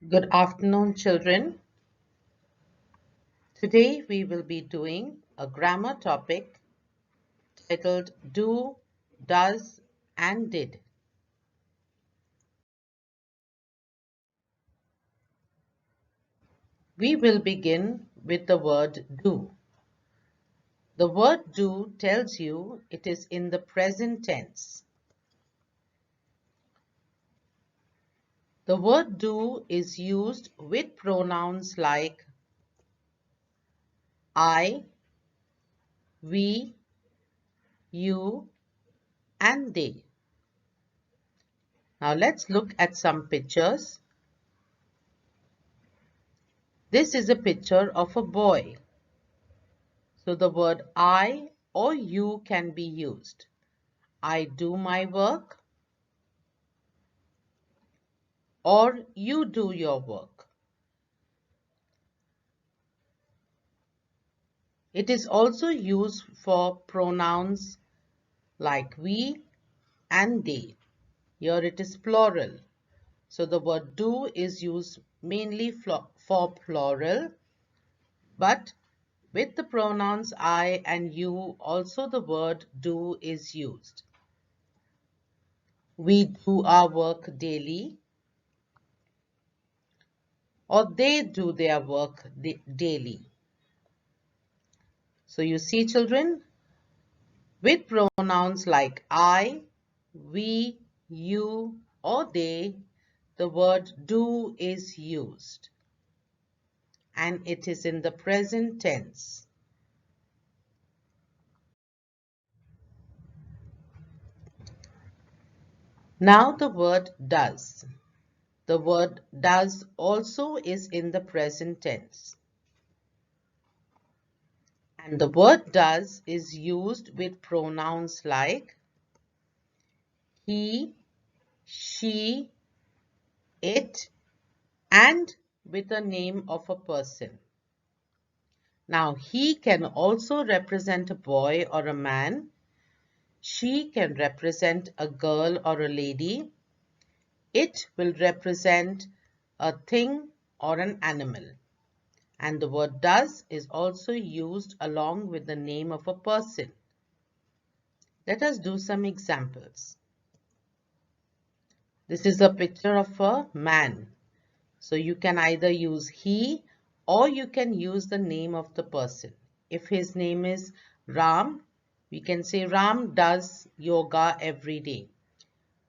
Good afternoon, children. Today we will be doing a grammar topic titled Do, Does, and Did. We will begin with the word do. The word do tells you it is in the present tense. The word do is used with pronouns like I, we, you, and they. Now let's look at some pictures. This is a picture of a boy. So the word I or you can be used. I do my work or you do your work. It is also used for pronouns like we and they. Here it is plural. So the word do is used mainly for plural, but with the pronouns I and you, also the word do is used. We do our work daily, or they do their work daily. So you see, children, with pronouns like I, we, you, or they, the word do is used, and it is in the present tense. Now the word does. The word does also is in the present tense. And the word does is used with pronouns like he, she, it, and with the name of a person. Now, he can also represent a boy or a man. She can represent a girl or a lady. It will represent a thing or an animal. And the word does is also used along with the name of a person. Let us do some examples. This is a picture of a man. So you can either use he or you can use the name of the person. If his name is Ram, we can say Ram does yoga every day.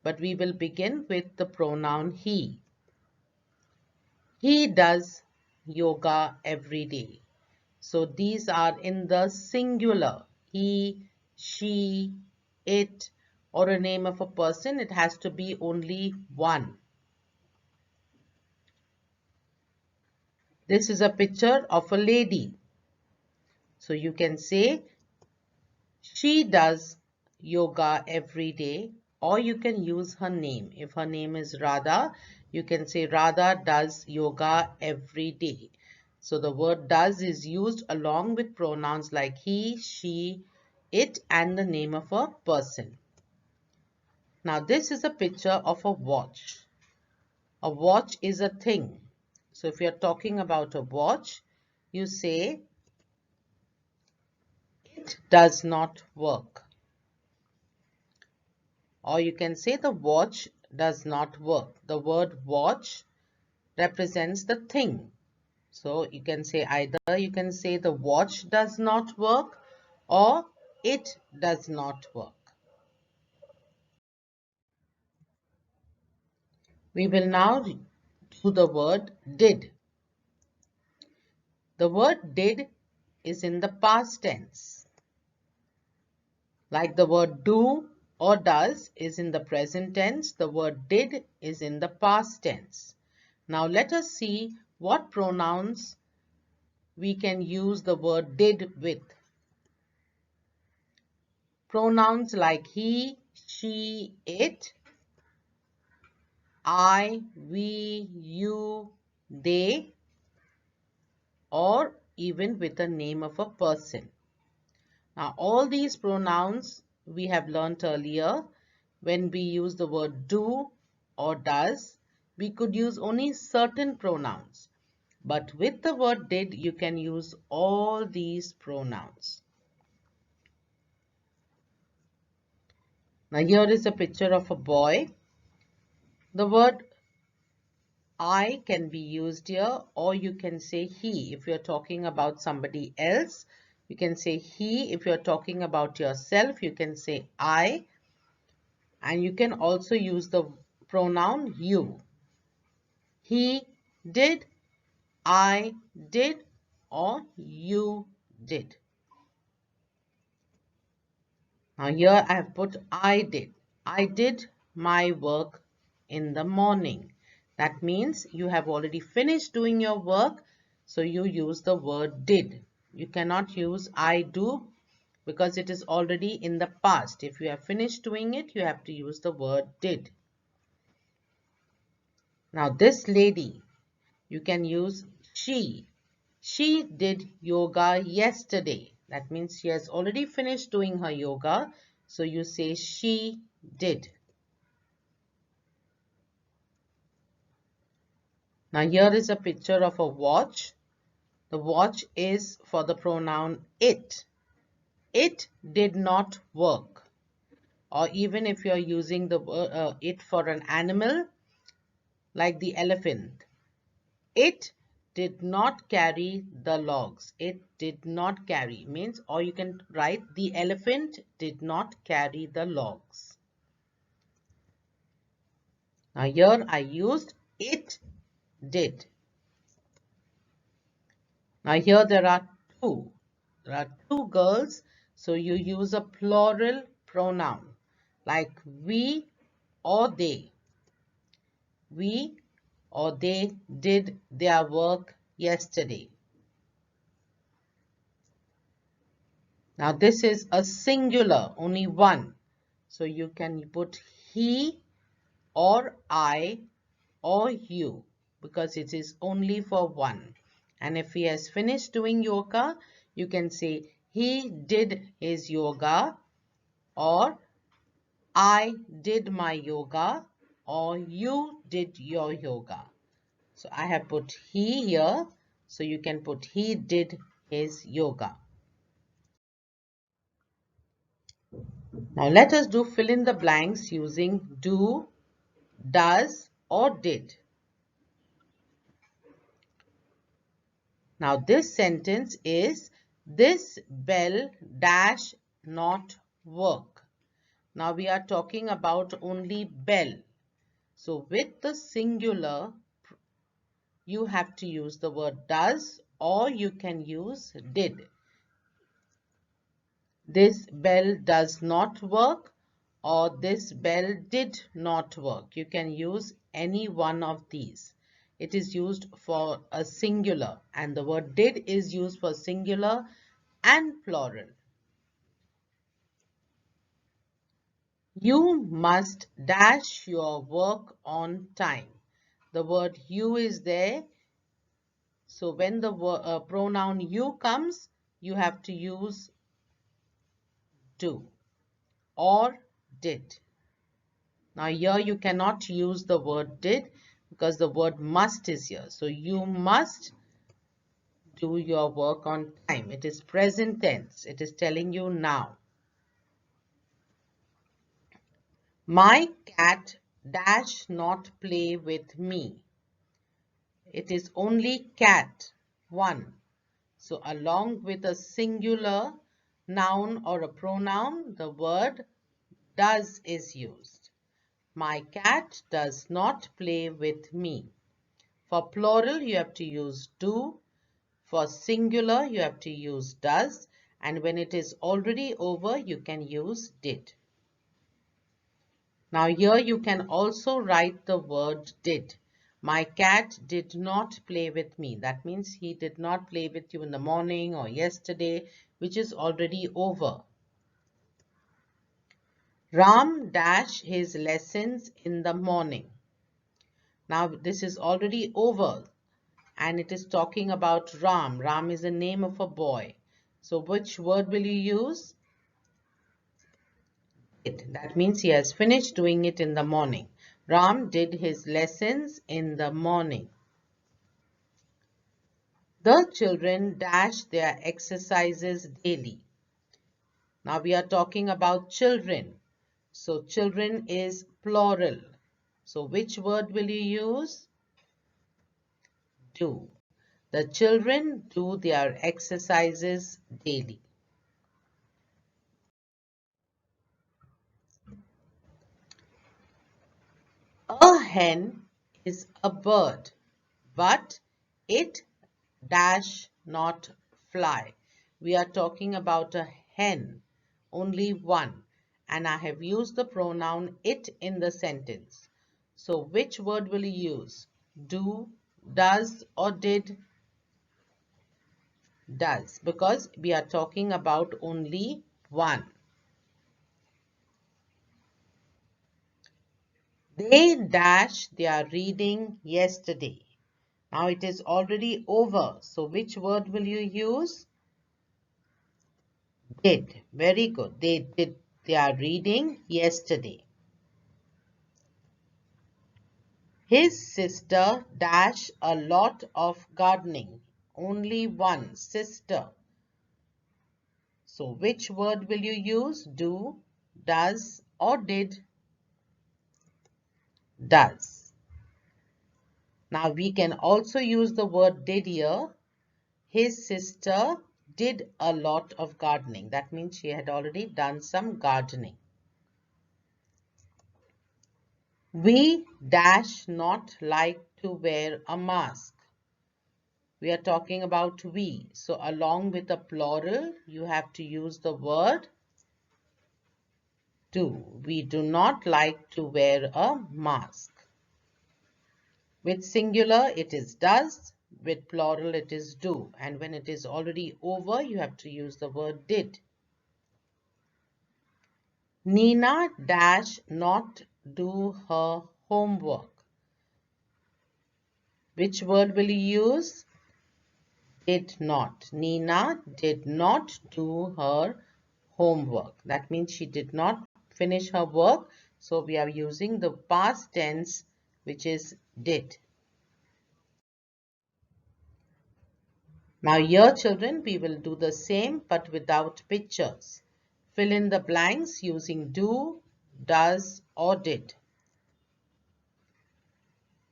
But we will begin with the pronoun he. He does yoga every day. So these are in the singular. He, she, it, or a name of a person. It has to be only one. This is a picture of a lady. So you can say she does yoga every day, or you can use her name. If her name is Radha, you can say Radha does yoga every day. So the word does is used along with pronouns like he, she, it, and the name of a person. Now this is a picture of a watch. A watch is a thing. So if you're talking about a watch, you say it does not work. Or you can say the watch does not work. The word watch represents the thing. So you can say either you can say the watch does not work or it does not work. We will now do the word did. The word did is in the past tense. Like the word do or does is in the present tense, the word did is in the past tense. Now let us see what pronouns we can use the word did with. Pronouns like he, she, it, I, we, you, they, or even with the name of a person. Now all these pronouns we have learnt earlier when we use the word do or does. we could use only certain pronouns. But with the word did, you can use all these pronouns. Now here is a picture of a boy. The word I can be used here, or you can say he. If you're talking about somebody else, you can say he. If you're talking about yourself, you can say I. And you can also use the pronoun you. He did, I did, or you did. Now here I have put I did. I did my work in the morning. That means you have already finished doing your work, so you use the word did. You cannot use I do because it is already in the past. If you have finished doing it, you have to use the word did. Now this lady, you can use she. She did yoga yesterday. That means she has already finished doing her yoga. So you say she did. Now here is a picture of a watch. The watch is for the pronoun it. It did not work. Or even if you are using the it for an animal like the elephant. It did not carry the logs. It did not carry means, or you can write the elephant did not carry the logs. Now here I used it did. Now here there are two girls, so you use a plural pronoun like we or they. We or they did their work yesterday. Now this is a singular, only one. So you can put he or I or you because it is only for one. And if he has finished doing yoga, you can say he did his yoga, or I did my yoga, or you did your yoga. So I have put he here, so you can put he did his yoga. Now let us do fill in the blanks using do, does, or did. Now this sentence is this bell dash not work. Now we are talking about only bell. So with the singular, you have to use the word does, or you can use did. This bell does not work, or this bell did not work. You can use any one of these. It is used for a singular, and the word did is used for singular and plural. You must dash your work on time. The word you is there. So when the pronoun you comes, you have to use do or did. Now here you cannot use the word did because the word must is here. So you must do your work on time. It is present tense. It is telling you now. My cat dash not play with me. It is only cat, one. So along with a singular noun or a pronoun, the word does is used. My cat does not play with me. For plural, you have to use do. For singular, you have to use does. And when it is already over, you can use did. Now here you can also write the word did. My cat did not play with me. That means he did not play with you in the morning or yesterday, which is already over. Ram dash his lessons in the morning. Now this is already over and it is talking about Ram. Ram is the name of a boy. So which word will you use? That means he has finished doing it in the morning. Ram did his lessons in the morning. The children dash their exercises daily. Now we are talking about children. So children is plural. So which word will you use? Do. The children do their exercises daily. A hen is a bird, but it dash not fly. We are talking about a hen, only one, and I have used the pronoun it in the sentence. So which word will you use? Do, does, or did? Does, because we are talking about only one. They dash their reading yesterday. Now it is already over. So which word will you use? Did. Very good. They did their reading yesterday. His sister dash a lot of gardening. Only one sister. So which word will you use? Do, does, or did? Does. Now we can also use the word did here. His sister did a lot of gardening. That means she had already done some gardening. We dash not like to wear a mask. We are talking about we. So along with the plural, you have to use the word do. We do not like to wear a mask. With singular, it is does. With plural, it is do. And when it is already over, you have to use the word did. Nina dash not do her homework. Which word will you use? Did not. Nina did not do her homework. That means she did not finish her work. So we are using the past tense, which is did. Now here children, we will do the same but without pictures. Fill in the blanks using do, does, or did.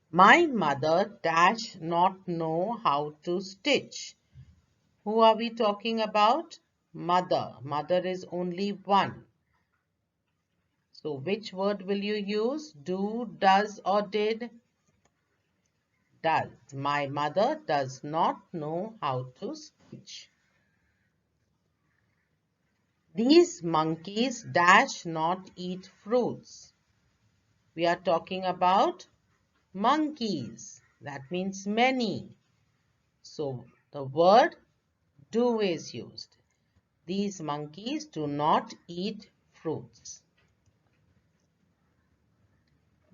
My mother dash not know how to stitch. Who are we talking about? Mother. Mother is only one. So which word will you use? Do, does, or did? Does. My mother does not know how to stitch. These monkeys dash not eat fruits. We are talking about monkeys. That means many. So the word do is used. These monkeys do not eat fruits.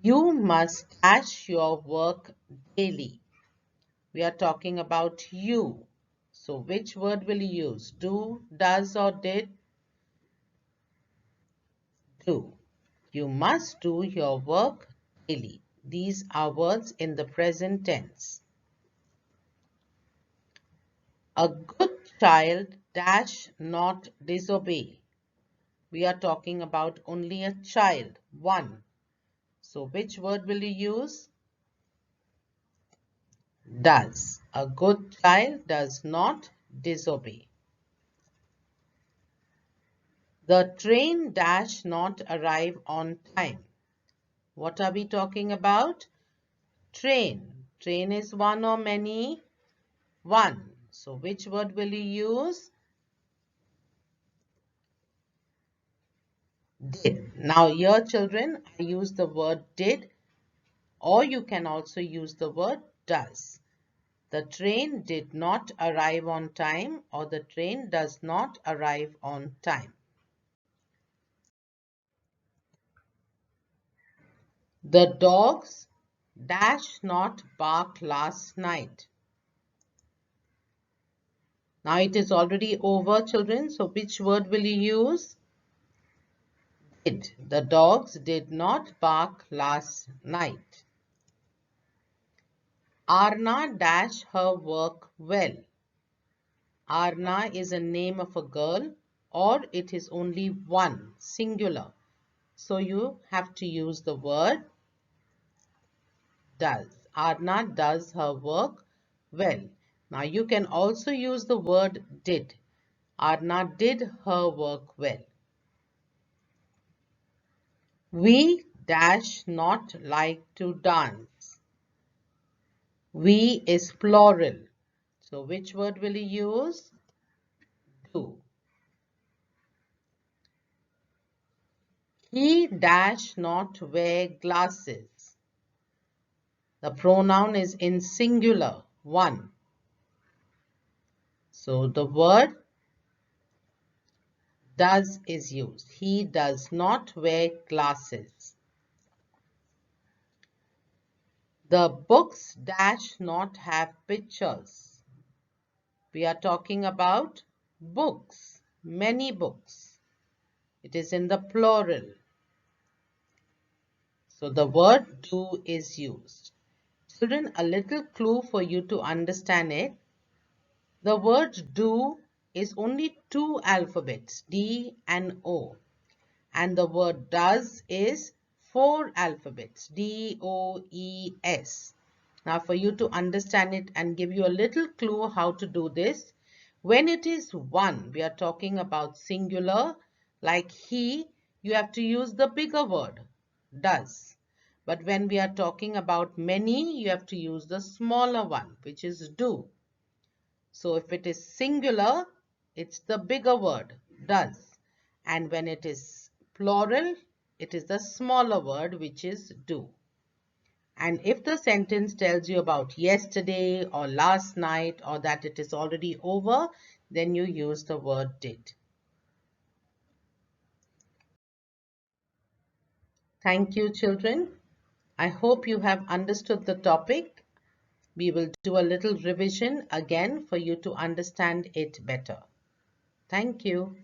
You must dash your work daily. We are talking about you. So which word will you use? Do, does, or did? Do. You must do your work daily. These are words in the present tense. A good child dash not disobey. We are talking about only a child, one. So which word will you use? Does. A good child does not disobey. The train dash not arrive on time. What are we talking about? Train. Train is one or many? One. So which word will you use? Did. Now here children, I use the word did, or you can also use the word does. The train did not arrive on time, or the train does not arrive on time. The dogs dash not bark last night. Now it is already over children, so which word will you use? Did. The dogs did not bark last night. Arna dash her work well. Arna is a name of a girl, or it is only one, singular. So you have to use the word does. Arna does her work well. Now you can also use the word did. Arna did her work well. We dash not like to dance. We is plural. So which word will you use? Do. He dash not wear glasses. The pronoun is in singular, one. So the word does is used. He does not wear glasses. The books dash not have pictures. We are talking about books, many books. It is in the plural. So the word do is used. Children, a little clue for you to understand it. The word do is only two alphabets, D and O. And the word does is four alphabets, D, O, E, S. Now for you to understand it and give you a little clue how to do this, when it is one, we are talking about singular, like he, you have to use the bigger word, does. But when we are talking about many, you have to use the smaller one, which is do. So if it is singular, it's the bigger word, does. And when it is plural, it is the smaller word, which is do. And if the sentence tells you about yesterday or last night or that it is already over, then you use the word did. Thank you, children. I hope you have understood the topic. We will do a little revision again for you to understand it better. Thank you.